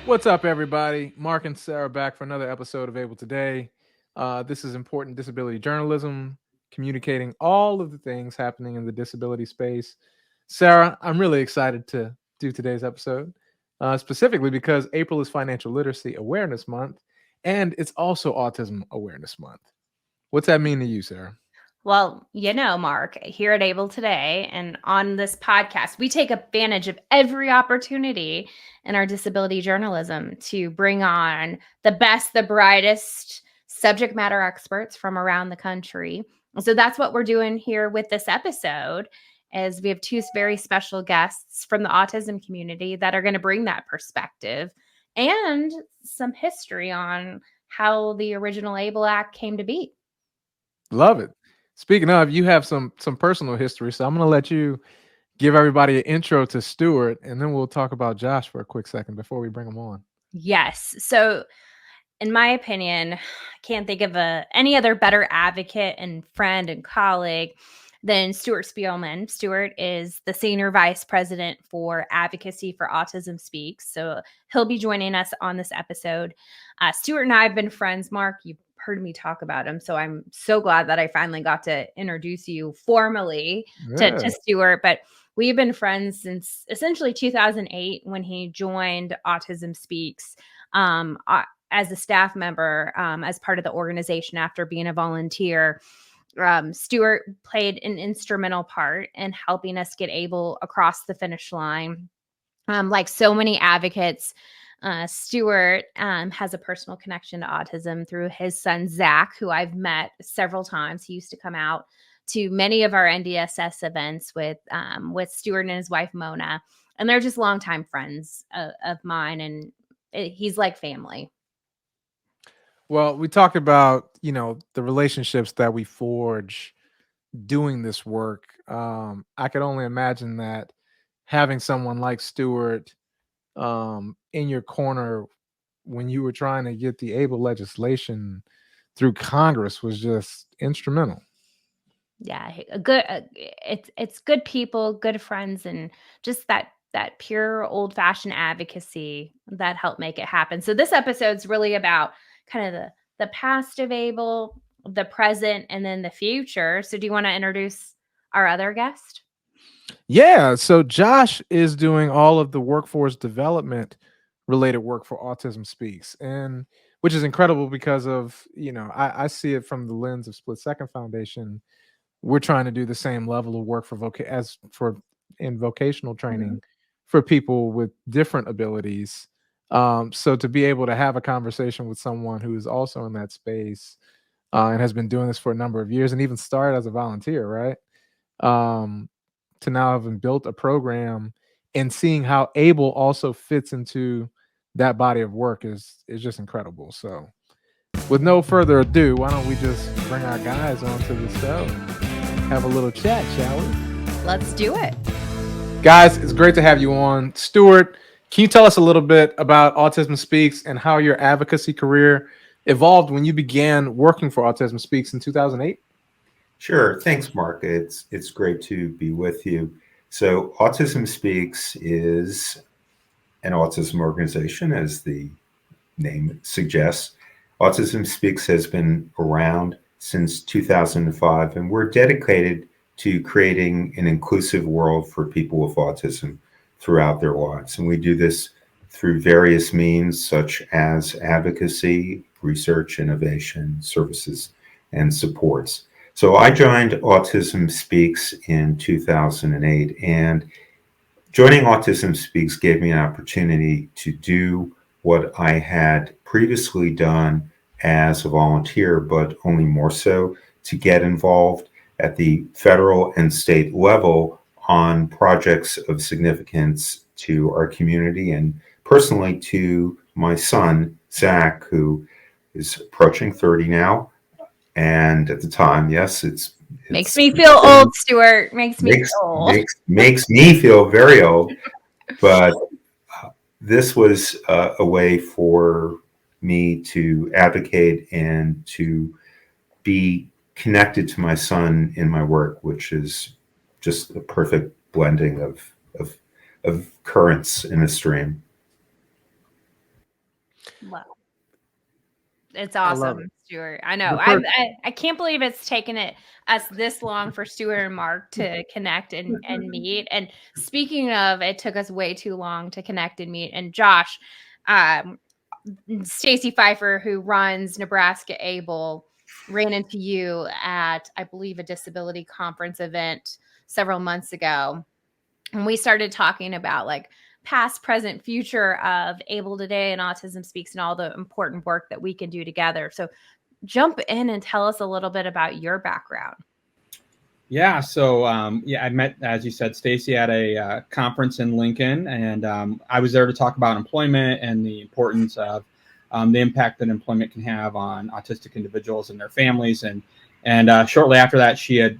What's up, everybody? Mark and Sarah back for another episode of Able Today. This is important disability journalism, communicating all of the things happening in the disability space. Sarah, I'm really excited to do today's episode, specifically because April is Financial Literacy Awareness Month, and it's also Autism Awareness Month. What's that mean to you, Sarah? Well, Mark, here at Able Today and on this podcast, we take advantage of every opportunity in our disability journalism to bring on the best, the brightest subject matter experts from around the country. So that's what we're doing here with this episode, as we have two very special guests from the autism community that are going to bring that perspective and some history on how the original ABLE Act came to be. Love it. Speaking of, you have some personal history, so I'm going to let you give everybody an intro to Stuart, and then we'll talk about Josh for a quick second before we bring him on. Yes. So, in my opinion, I can't think of any other better advocate and friend and colleague than Stuart Spielman. Stuart is the Senior Vice President for Advocacy for Autism Speaks. So he'll be joining us on this episode. Stuart and I have been friends, Mark. You've heard me talk about him. So I'm so glad that I finally got to introduce you formally to Stuart. But we've been friends since essentially 2008 when he joined Autism Speaks. As a staff member, as part of the organization after being a volunteer. Stuart played an instrumental part in helping us get ABLE across the finish line. Like so many advocates, Stuart has a personal connection to autism through his son, Zach, who I've met several times. He used to come out to many of our NDSS events with Stuart and his wife, Mona. And they're just longtime friends of mine. And he's like family. Well, we talked about, the relationships that we forge doing this work. I could only imagine that having someone like Stuart in your corner when you were trying to get the ABLE legislation through Congress was just instrumental. Yeah, a good it's good people, good friends, and just that pure old-fashioned advocacy that helped make it happen. So this episode's really about kind of the past of ABLE, the present, and then the future. So do you want to introduce our other guest? Yeah, so Josh is doing all of the workforce development related work for Autism Speaks, and which is incredible because of, I see it from the lens of Split Second Foundation. We're trying to do the same level of work in vocational training for people with different abilities. So to be able to have a conversation with someone who is also in that space and has been doing this for a number of years and even started as a volunteer, right? To now having built a program and seeing how ABLE also fits into that body of work is just incredible. So with no further ado, why don't we just bring our guys onto the show and have a little chat, shall we? Let's do it. Guys, it's great to have you on. Stuart, can you tell us a little bit about Autism Speaks and how your advocacy career evolved when you began working for Autism Speaks in 2008? Sure. Thanks, Mark. It's great to be with you. So Autism Speaks is an autism organization, as the name suggests. Autism Speaks has been around since 2005, and we're dedicated to creating an inclusive world for people with autism throughout their lives. And we do this through various means, such as advocacy, research, innovation, services, and supports. So I joined Autism Speaks in 2008, and joining Autism Speaks gave me an opportunity to do what I had previously done as a volunteer, but only more so to get involved at the federal and state level on projects of significance to our community and personally to my son, Zach, who is approaching 30 now. And at the time, yes, it's Makes me feel old, Stuart. Makes me feel old. Makes me feel very old. But this was a way for me to advocate and to be connected to my son in my work, which is just a perfect blending of currents in a stream. Well, it's I love awesome, it. Stuart. I know. The first, I can't believe it's taken us this long for Stuart and Mark to connect and meet. And speaking of, it took us way too long to connect and meet. And Josh, um, Stacy Pfeiffer, who runs Nebraska Able, ran into you at, I believe, a disability conference event several months ago. And we started talking about like past, present, future of Able Today and Autism Speaks and all the important work that we can do together. So jump in and tell us a little bit about your background. Yeah, so I met, as you said, Stacy at a conference in Lincoln, and I was there to talk about employment and the importance of the impact that employment can have on autistic individuals and their families. And shortly after that, she had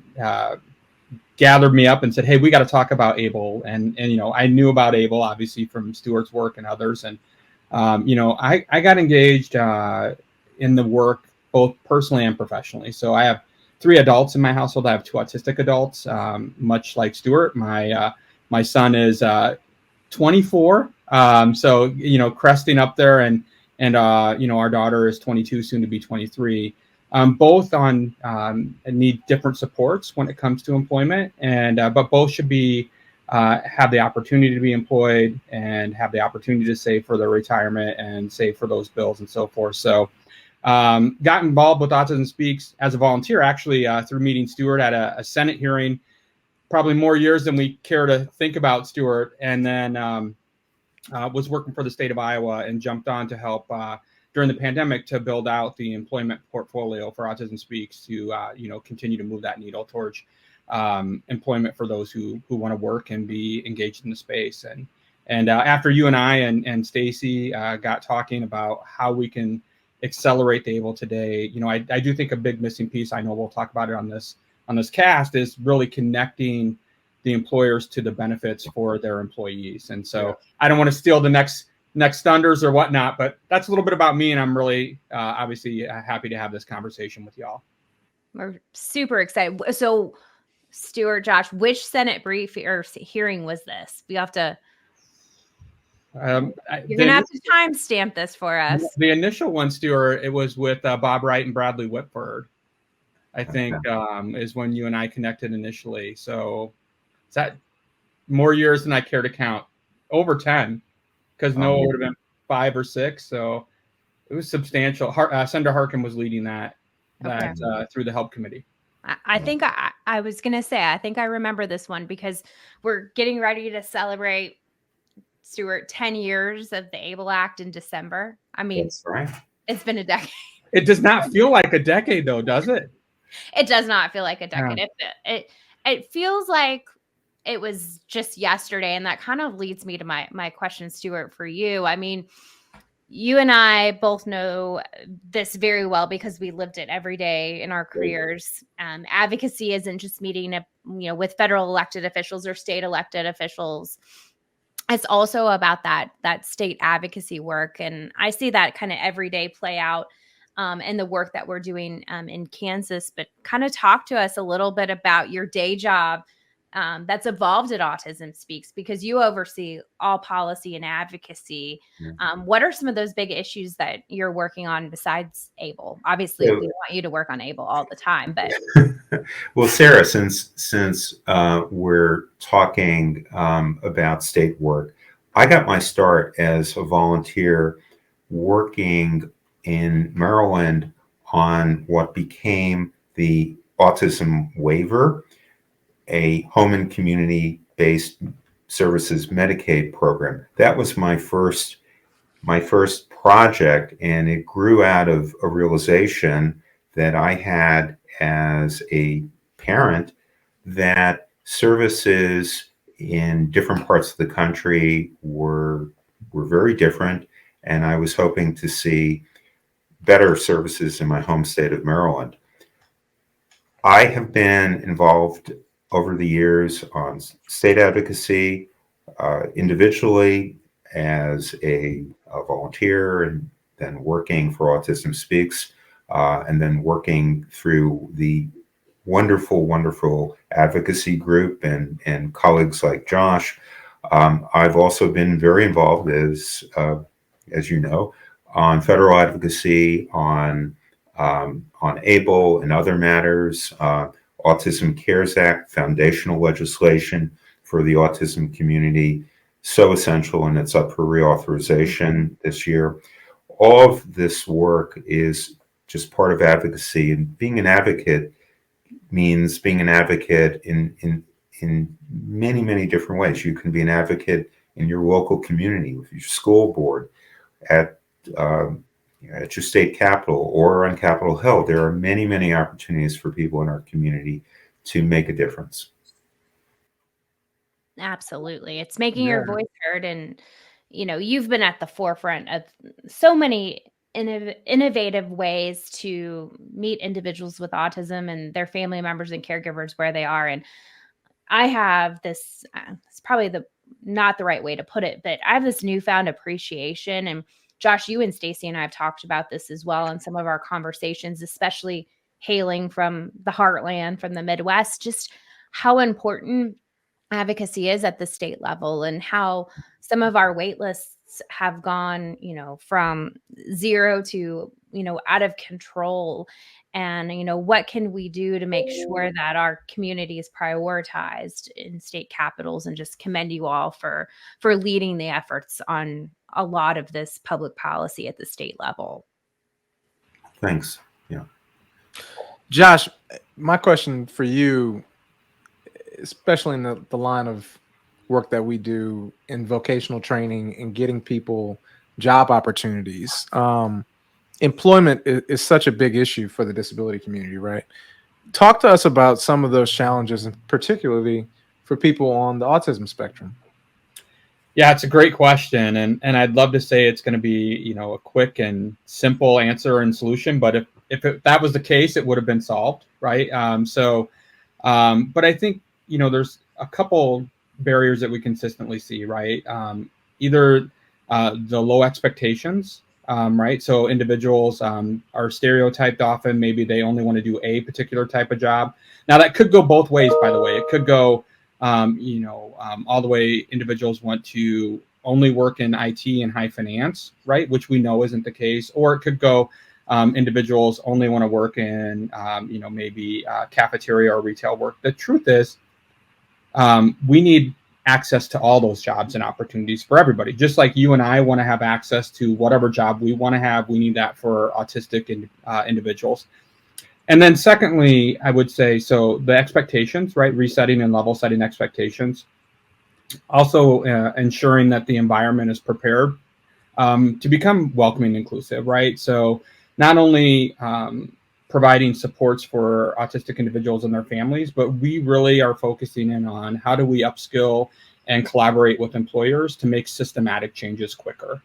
gathered me up and said, "Hey, we got to talk about Able." And I knew about Able obviously from Stuart's work and others, and I got engaged in the work both personally and professionally. So I have 3 adults in my household. I have 2 autistic adults, much like Stuart. My son is 24, so cresting up there, and our daughter is 22, soon to be 23. Both on need different supports when it comes to employment, and but both should be have the opportunity to be employed and have the opportunity to save for their retirement and save for those bills and so forth. So got involved with Autism Speaks as a volunteer, actually through meeting Stuart at a Senate hearing, probably more years than we care to think about, Stuart, and then was working for the state of Iowa and jumped on to help during the pandemic to build out the employment portfolio for Autism Speaks to continue to move that needle towards employment for those who want to work and be engaged in the space. And after you and I and Stacy got talking about how we can accelerate the Able Today, I do think a big missing piece, I know we'll talk about it on this cast, is really connecting the employers to the benefits for their employees. And so I don't want to steal the next thunders or whatnot, but that's a little bit about me, and I'm really obviously happy to have this conversation with y'all. We're super excited. So Stuart, Josh, which Senate brief or hearing was this? We have to you're gonna have to timestamp this for us. The initial one, Stuart, it was with Bob Wright and Bradley Whitford, I think, is when you and I connected initially. So is that more years than I care to count? Over 10, because Noah would have been 5 or 6. So it was substantial. Senator Harkin was leading that through the help committee. I think I was going to say, I think I remember this one because we're getting ready to celebrate, Stuart, 10 years of the ABLE Act in December. I mean, That's right. It's been a decade. It does not feel like a decade, though, does it? It does not feel like a decade. Yeah. It feels like it was just yesterday. And that kind of leads me to my question, Stuart, for you. I mean, you and I both know this very well because we lived it every day in our careers. Advocacy isn't just meeting, with federal elected officials or state elected officials. It's also about that state advocacy work. And I see that kind of every day play out in the work that we're doing in Kansas. But kind of talk to us a little bit about your day job that's evolved at Autism Speaks, because you oversee all policy and advocacy. What are some of those big issues that you're working on besides ABLE? Obviously, we want you to work on ABLE all the time, but well, Sarah, since we're talking about state work, I got my start as a volunteer working in Maryland on what became the Autism Waiver, a home and community-based services Medicaid program. That was my first project, and it grew out of a realization that I had as a parent that services in different parts of the country were very different, and I was hoping to see better services in my home state of Maryland. I have been involved over the years on state advocacy, individually as a volunteer, and then working for Autism Speaks, and then working through the wonderful advocacy group and colleagues like Josh. I've also been very involved, as you know, on federal advocacy, on ABLE and other matters. Autism Cares Act, foundational legislation for the autism community, so essential, and it's up for reauthorization this year. All of this work is just part of advocacy, and being an advocate means being an advocate in many different ways. You can be an advocate in your local community, with your school board, at at your state capitol, or on Capitol Hill. There are many opportunities for people in our community to make a difference. Absolutely. It's making Yeah. your voice heard. And, you've been at the forefront of so many innovative ways to meet individuals with autism and their family members and caregivers where they are. And I have this, it's probably not the right way to put it, but I have this newfound appreciation. And Josh, you and Stacy and I have talked about this as well in some of our conversations, especially hailing from the heartland, from the Midwest, just how important advocacy is at the state level, and how some of our wait lists have gone, from zero to, out of control. And, what can we do to make sure that our community is prioritized in state capitals? And just commend you all for leading the efforts on a lot of this public policy at the state level. Thanks. Yeah. Josh, my question for you, especially in the line of work that we do in vocational training and getting people job opportunities. Employment is such a big issue for the disability community, right? Talk to us about some of those challenges, and particularly for people on the autism spectrum. Yeah, it's a great question, and I'd love to say it's going to be a quick and simple answer and solution, but if that was the case, it would have been solved, right? But I think there's a couple barriers that we consistently see, right? Either the low expectations, right? So individuals are stereotyped often. Maybe they only want to do a particular type of job. Now that could go both ways, by the way. It could go all the way individuals want to only work in IT and high finance, right? Which we know isn't the case. Or it could go individuals only want to work in, maybe cafeteria or retail work. The truth is, we need access to all those jobs and opportunities for everybody. Just like you and I want to have access to whatever job we want to have, we need that for autistic individuals. And then secondly, I would say, so the expectations, right? Resetting and level setting expectations. Also ensuring that the environment is prepared to become welcoming and inclusive, right? So not only providing supports for autistic individuals and their families, but we really are focusing in on how do we upskill and collaborate with employers to make systematic changes quicker.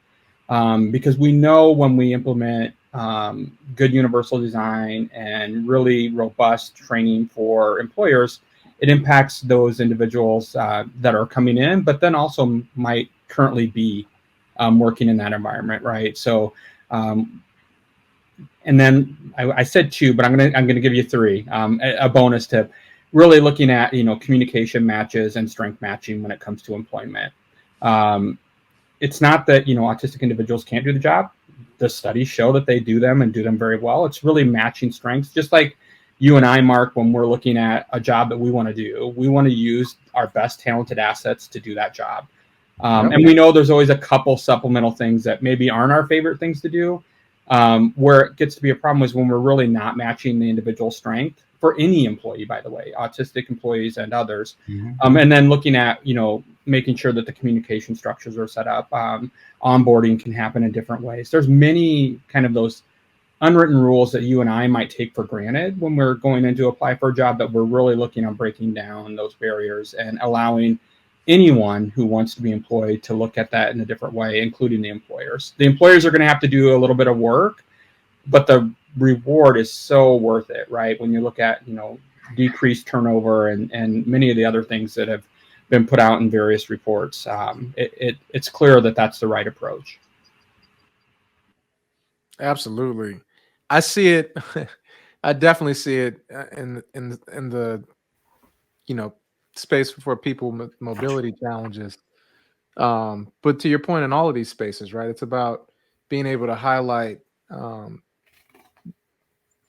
Because we know when we implement good universal design and really robust training for employers, it impacts those individuals that are coming in, but then also might currently be working in that environment, right? So, and then I said two, but I'm gonna give you three. A bonus tip: really looking at communication matches and strength matching when it comes to employment. It's not that autistic individuals can't do the job. The studies show that they do them and do them very well. It's really matching strengths, just like you and I, Mark, when we're looking at a job that we want to do, we want to use our best talented assets to do that job. And we know there's always a couple supplemental things that maybe aren't our favorite things to do. Where it gets to be a problem is when we're really not matching the individual strength for any employee, by the way, autistic employees and others. Mm-hmm. And then looking at, making sure that the communication structures are set up. Onboarding can happen in different ways. There's many kind of those unwritten rules that you and I might take for granted when we're going in to apply for a job, that we're really looking on breaking down those barriers and allowing anyone who wants to be employed to look at that in a different way, including the employers. The employers are going to have to do a little bit of work, but the reward is so worth it, right? When you look at, decreased turnover and many of the other things that have been put out in various reports, it's clear that that's the right approach. Absolutely. I see it. I definitely see it in the space for people with mobility challenges. But to your point, in all of these spaces, right? It's about being able to highlight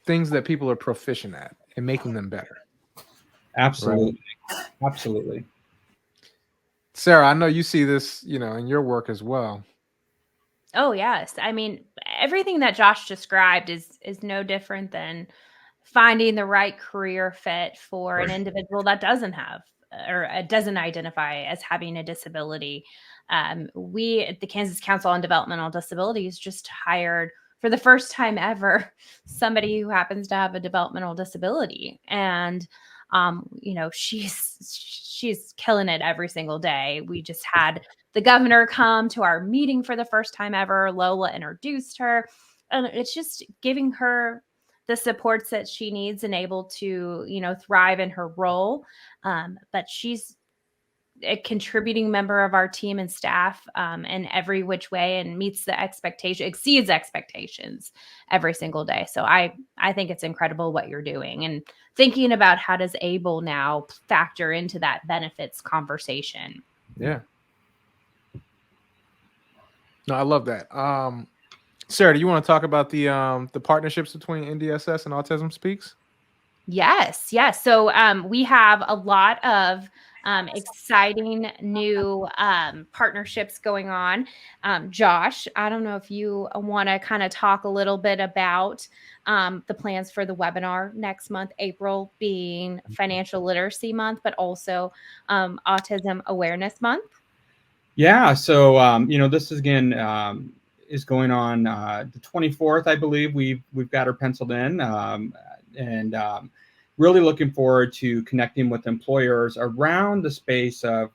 things that people are proficient at and making them better. Absolutely. Right? Absolutely. Sarah, I know you see this, in your work as well. Oh, yes. I mean, everything that Josh described is no different than finding the right career fit for an individual that doesn't have or doesn't identify as having a disability. We at the Kansas Council on Developmental Disabilities just hired, for the first time ever, somebody who happens to have a developmental disability. And she's killing it every single day. We just had the governor come to our meeting for the first time ever. Lola introduced her, and it's just giving her the supports that she needs and able to, thrive in her role. But she's a contributing member of our team and staff in every which way, and meets the expectation, exceeds expectations every single day. So I think it's incredible what you're doing, and thinking about how does ABLE now factor into that benefits conversation. Yeah. No, I love that. Sarah, do you want to talk about the partnerships between NDSS and Autism Speaks? Yes. So we have a lot of exciting new partnerships going on. Josh, I don't know if you want to kind of talk a little bit about the plans for the webinar next month, April being Financial Literacy Month, but also Autism Awareness Month. Yeah. So, this is, again, is going on the 24th, I believe. We've got her penciled in. And really looking forward to connecting with employers around the space of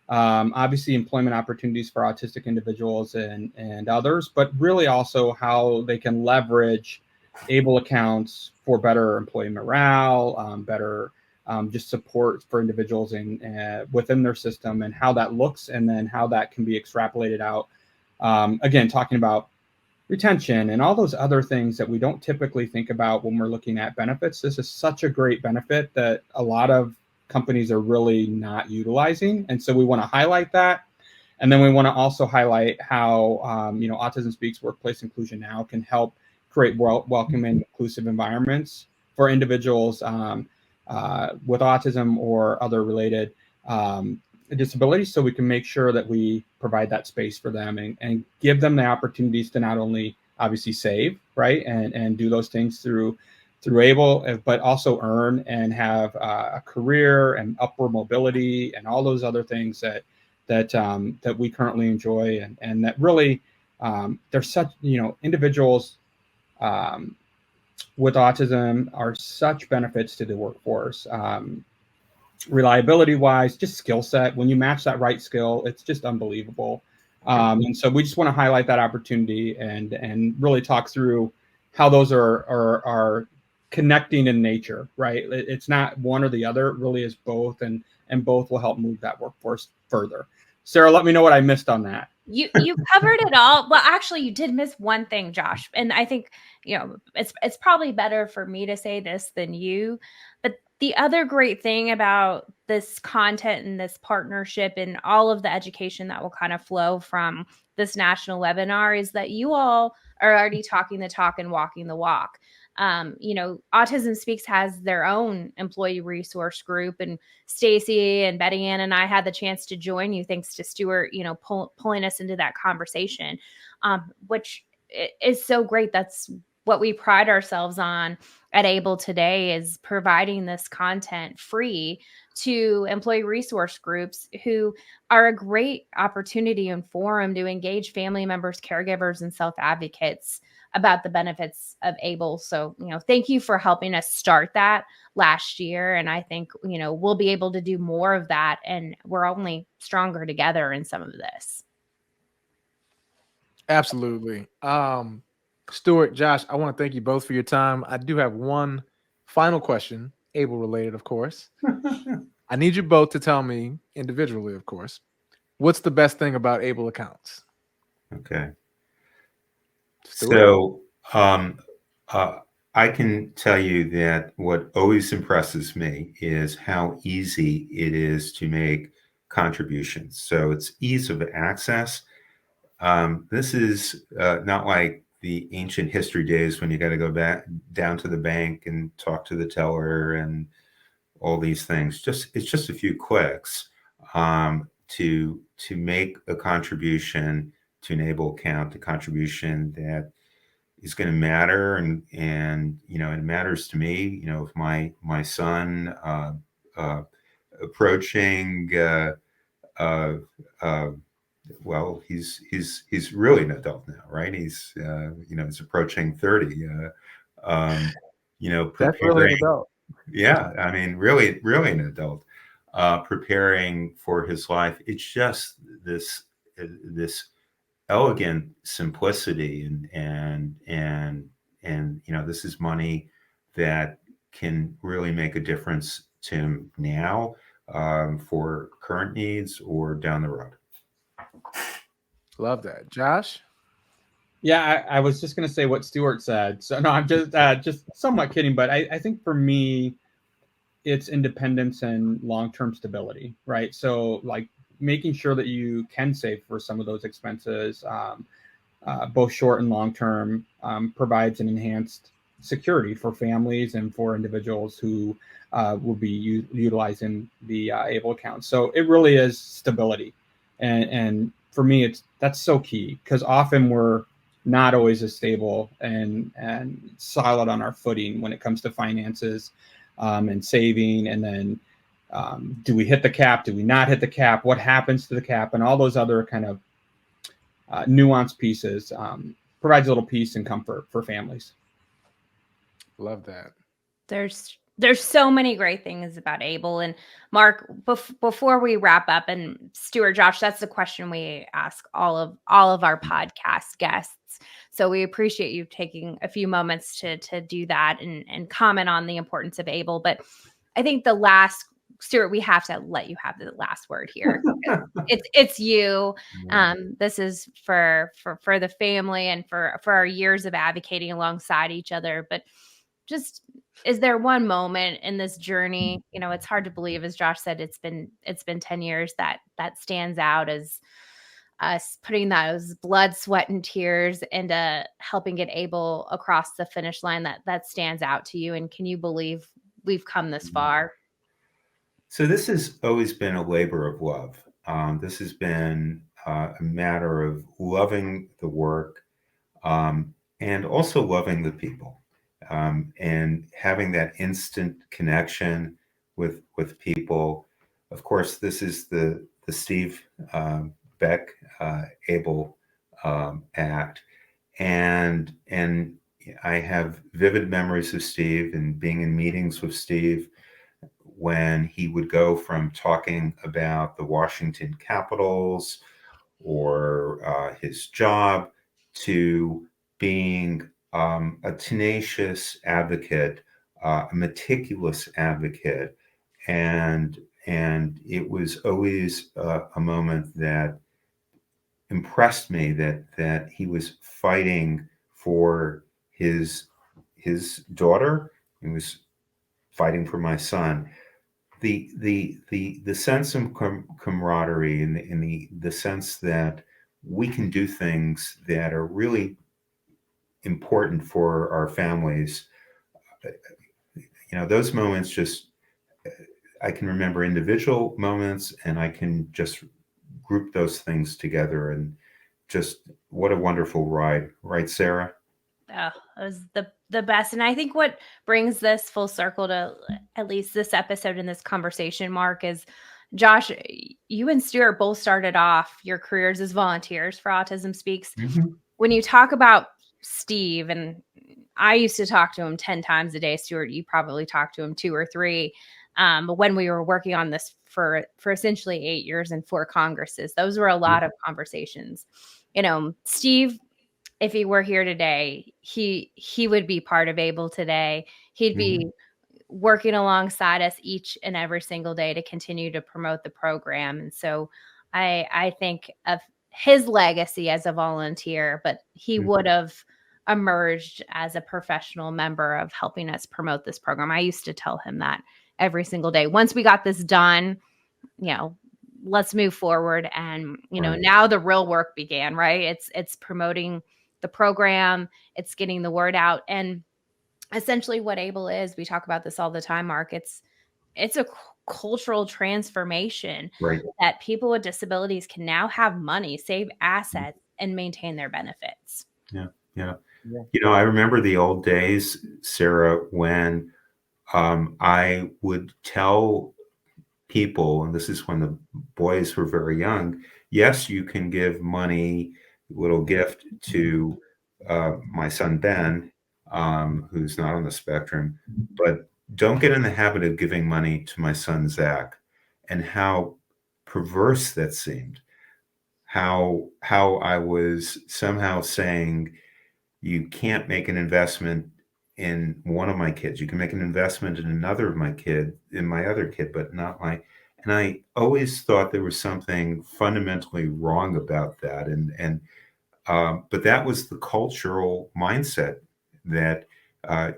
obviously employment opportunities for autistic individuals and others, but really also how they can leverage ABLE accounts for better employee morale, better just support for individuals within their system, and how that looks, and then how that can be extrapolated out. Again, talking about retention and all those other things that we don't typically think about when we're looking at benefits. This is such a great benefit that a lot of companies are really not utilizing. And so we want to highlight that. And then we want to also highlight how, Autism Speaks Workplace Inclusion Now can help create welcoming, inclusive environments for individuals with autism or other related disabilities, so we can make sure that we provide that space for them and give them the opportunities to not only obviously save, right, and do those things through ABLE, but also earn and have a career and upward mobility and all those other things that we currently enjoy, and that really there's such, individuals with autism are such benefits to the workforce. Reliability wise, just skill set. When you match that right skill, it's just unbelievable. And so we just want to highlight that opportunity and really talk through how those are connecting in nature, right? It's not one or the other. It really is both, and both will help move that workforce further. Sarah, let me know what I missed on that. You covered it all. Well, actually, you did miss one thing, Josh. And I think, it's probably better for me to say this than you. But the other great thing about this content and this partnership and all of the education that will kind of flow from this national webinar is that you all are already talking the talk and walking the walk. Autism Speaks has their own employee resource group, and Stacy and Betty Ann and I had the chance to join you thanks to Stuart, pulling us into that conversation, which is so great. That's what we pride ourselves on at ABLE today, is providing this content free to employee resource groups who are a great opportunity and forum to engage family members, caregivers, and self-advocates about the benefits of ABLE. So, thank you for helping us start that last year. And I think, we'll be able to do more of that, and we're only stronger together in some of this. Absolutely. Stuart, Josh, I want to thank you both for your time. I do have one final question, ABLE related, of course. I need you both to tell me individually, of course, what's the best thing about ABLE accounts? Okay. Stuart? So I can tell you that what always impresses me is how easy it is to make contributions. So it's ease of access. This is not like the ancient history days when you got to go back down to the bank and talk to the teller and all these things. It's just a few clicks to make a contribution to an ABLE account, a contribution that is going to matter, and it matters to me. If my son approaching. Well, he's really an adult now, right? He's approaching 30. That's really an Preparing. adult. Yeah, I mean, really an adult. Preparing for his life. It's just this elegant simplicity, and this is money that can really make a difference to him now, for current needs or down the road. Love that. Josh? Yeah, I was just going to say what Stuart said. So no, I'm just somewhat kidding, but I think for me, it's independence and long-term stability, right? So like making sure that you can save for some of those expenses, both short and long-term, provides an enhanced security for families and for individuals who will be utilizing the ABLE account. So it really is stability, and for me, that's so key, because often we're not always as stable and solid on our footing when it comes to finances, and saving, and then do we hit the cap? Do we not hit the cap? What happens to the cap? And all those other kind of nuanced pieces provides a little peace and comfort for families. Love that. There's so many great things about ABLE. And Mark, before we wrap up, and Stuart, Josh, that's the question we ask all of our podcast guests. So we appreciate you taking a few moments to do that and comment on the importance of ABLE. But I think Stuart, we have to let you have the last word here. It's you. This is for the family and for our years of advocating alongside each other. But just, is there one moment in this journey? It's hard to believe, as Josh said, it's been 10 years that stands out as us putting those blood, sweat, and tears into helping get ABLE across the finish line. That stands out to you. And can you believe we've come this far? So this has always been a labor of love. This has been a matter of loving the work, and also loving the people, and having that instant connection with people. Of course, this is the Steve Beck ABLE Act, and I have vivid memories of Steve and being in meetings with Steve when he would go from talking about the Washington Capitals or his job to being a tenacious advocate, a meticulous advocate, and it was always a moment that impressed me, that he was fighting for his daughter. He was fighting for my son. The sense of camaraderie, and the sense that we can do things that are really important for our families. Those moments, just, I can remember individual moments, and I can just group those things together, and just what a wonderful ride, right, Sarah? Oh, it was the best. And I think what brings this full circle to at least this episode and this conversation, Mark, is Josh, you and Stuart both started off your careers as volunteers for Autism Speaks. Mm-hmm. When you talk about Steve, and I used to talk to him 10 times a day, Stuart, you probably talked to him 2 or 3. But when we were working on this for essentially 8 years and 4 Congresses, those were a lot of conversations. Steve, if he were here today, he would be part of ABLE today. He'd be working alongside us each and every single day to continue to promote the program. And so I think of his legacy as a volunteer, but he would have emerged as a professional member of helping us promote this program. I used to tell him that every single day. Once we got this done, let's move forward. And, Right. now the real work began, right? It's promoting the program, it's getting the word out. And essentially what ABLE is, we talk about this all the time, Mark, it's a cultural transformation Right. that people with disabilities can now have money, save assets, and maintain their benefits. Yeah. Yeah. Yeah. I remember the old days, Sarah, when I would tell people, and this is when the boys were very young, yes, you can give money, little gift to my son Ben, who's not on the spectrum, but don't get in the habit of giving money to my son Zach. And how perverse that seemed. How I was somehow saying, you can't make an investment in one of my kids. You can make an investment in another of my kid, in my other kid, but not my. And I always thought there was something fundamentally wrong about that. But that was the cultural mindset that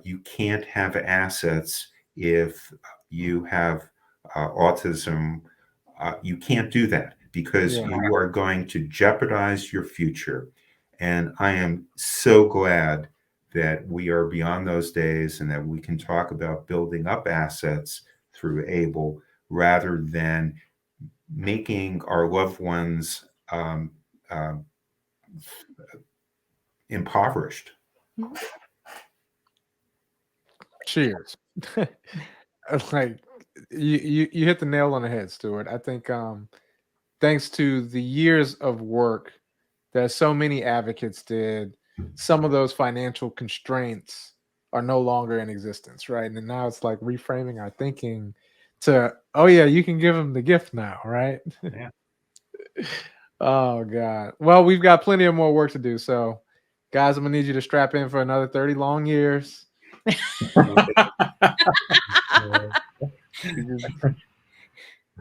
you can't have assets if you have autism. You can't do that because Yeah. you are going to jeopardize your future. And I am so glad that we are beyond those days and that we can talk about building up assets through ABLE rather than making our loved ones impoverished. Cheers. Like you hit the nail on the head, Stuart. I think thanks to the years of work that so many advocates did, some of those financial constraints are no longer in existence, right? And now it's like reframing our thinking to, oh yeah, you can give them the gift now, right? Yeah. Oh God. Well, we've got plenty of more work to do. So guys, I'm gonna need you to strap in for another 30 long years.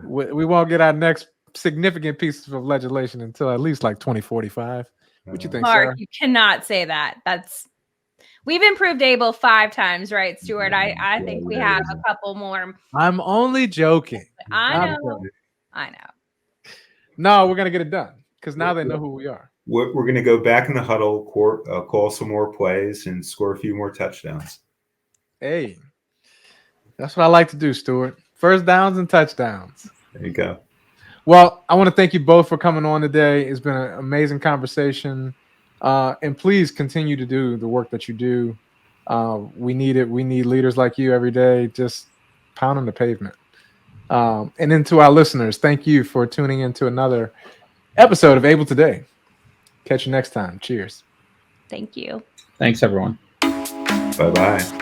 We won't get our next significant pieces of legislation until at least like 2045. What you think, Mark, Sarah? you cannot say that. We've improved ABLE 5 times, right, Stuart? I think we have a couple more. I'm only joking. I I'm know. joking. I know. No, we're gonna get it done because now they know who we are. We're going to go back in the huddle, call some more plays, and score a few more touchdowns. Hey, that's what I like to do, Stuart. First downs and touchdowns. There you go. Well, I want to thank you both for coming on today. It's been an amazing conversation. And please continue to do the work that you do. We need it. We need leaders like you every day, just pounding the pavement. And then to our listeners, thank you for tuning into another episode of ABLE Today. Catch you next time. Cheers. Thank you. Thanks, everyone. Bye-bye.